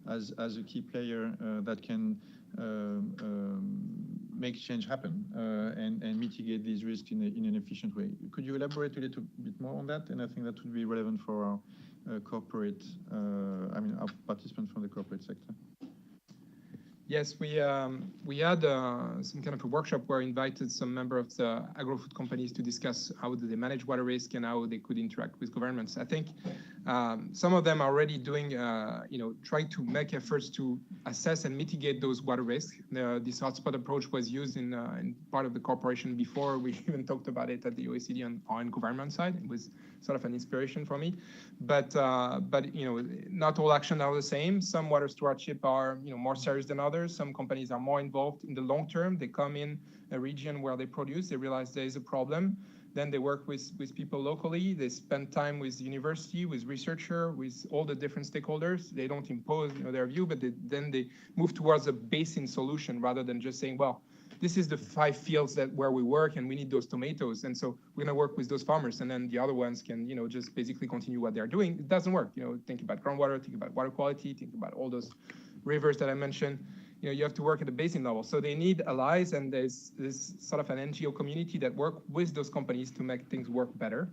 as a key player that can make change happen and mitigate these risks in an efficient way. Could you elaborate a little bit more on that? And I think that would be relevant for our corporate, our participants from the corporate sector. Yes, we had some kind of a workshop where we invited some member of the agro-food companies to discuss how do they manage water risk and how they could interact with governments. I think some of them are already doing, trying to make efforts to assess and mitigate those water risks. This hotspot approach was used in part of the corporation before we even talked about it at the OECD on government side. It was sort of an inspiration for me. But you know, not all actions are the same. Some water stewardship are more serious than others. Some companies are more involved in the long term. They come in a region where they produce, they realize there is a problem. Then they work with people locally. They spend time with university, with researcher, with all the different stakeholders. They don't impose their view, but then they move towards a basin solution rather than just saying, well, this is the 5 fields where we work and we need those tomatoes. And so we're going to work with those farmers and then the other ones can, just basically continue what they're doing. It doesn't work. Think about groundwater, think about water quality, think about all those rivers that I mentioned. You have to work at the basin level. So they need allies, and there's this sort of an NGO community that work with those companies to make things work better.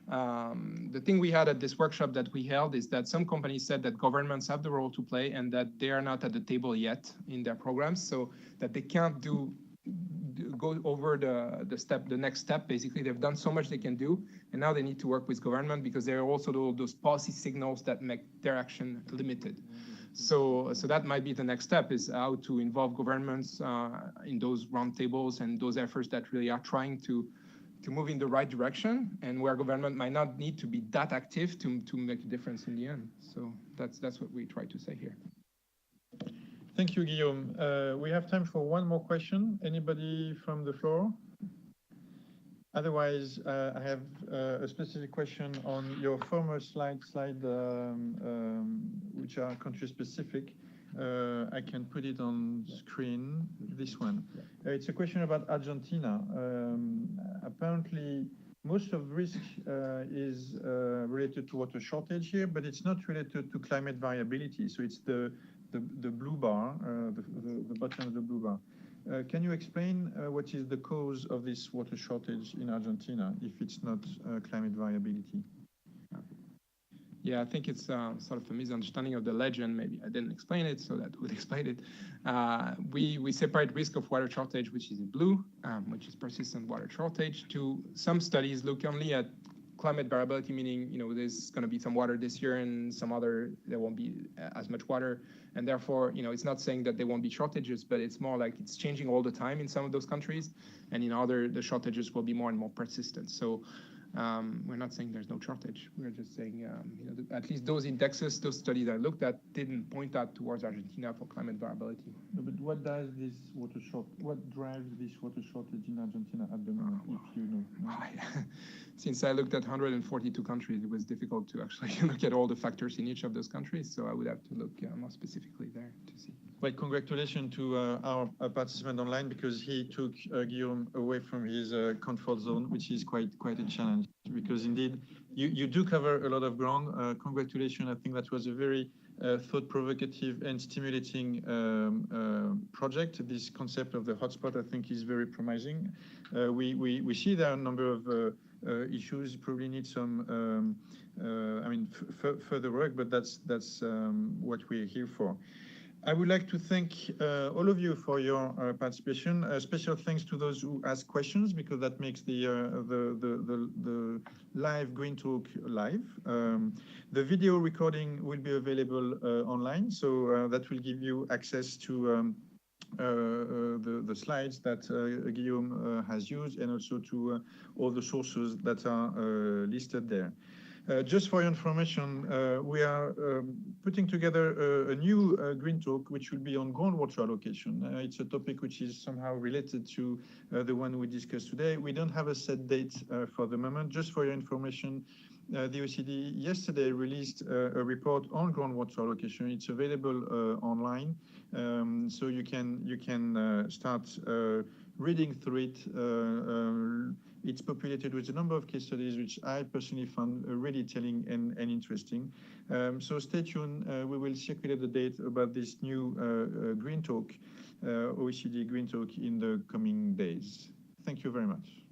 The thing we had at this workshop that we held is that some companies said that governments have the role to play and that they are not at the table yet in their programs, so that they can't go over the next step. Basically, they've done so much they can do, and now they need to work with government because there are also those policy signals that make their action limited. So that might be the next step, is how to involve governments in those roundtables and those efforts that really are trying to move in the right direction, and where government might not need to be that active to make a difference in the end. So that's what we try to say here. Thank you, Guillaume. We have time for one more question. Anybody from the floor? Otherwise, I have a specific question on your former slide, which are country-specific. I can put it on screen, this one. It's a question about Argentina. Apparently, most of risk is related to water shortage here, but it's not related to climate variability. So it's the blue bar, the bottom of the blue bar. Can you explain what is the cause of this water shortage in Argentina if it's not climate variability? Yeah, I think it's sort of a misunderstanding of the legend. Maybe I didn't explain it, so that would explain it. We separate risk of water shortage, which is in blue, which is persistent water shortage, to some studies look only at climate variability, meaning there's going to be some water this year and some other there won't be as much water, and therefore it's not saying that there won't be shortages, but it's more like it's changing all the time in some of those countries, and in other the shortages will be more and more persistent. So We're not saying there's no shortage. We're just saying, you know, at least those indexes, those studies I looked at didn't point out towards Argentina for climate variability. No, but what drives this water shortage in Argentina at the moment, if you know? Since I looked at 142 countries, it was difficult to actually look at all the factors in each of those countries. So I would have to look more specifically there to see. Well, congratulations to our participant online, because he took Guillaume away from his comfort zone, which is quite a challenge, because indeed you do cover a lot of ground. Congratulations. I think that was a very thought-provocative and stimulating project. This concept of the hotspot, I think, is very promising. We see there are a number of issues, probably need some further work, but that's what we're here for. I would like to thank all of you for your participation. Special thanks to those who ask questions, because that makes the live Green Talk live. The video recording will be available online, so that will give you access to the slides that Guillaume has used, and also to all the sources that are listed there. Just for your information, we are putting together a new Green Talk, which will be on groundwater allocation. It's a topic which is somehow related to the one we discussed today. We don't have a set date for the moment. Just for your information, the OECD yesterday released a report on groundwater allocation. It's available online, so you can start reading through it. It's populated with a number of case studies, which I personally found really telling and interesting. So stay tuned. We will circulate the date about this new Green Talk, OECD Green Talk, in the coming days. Thank you very much.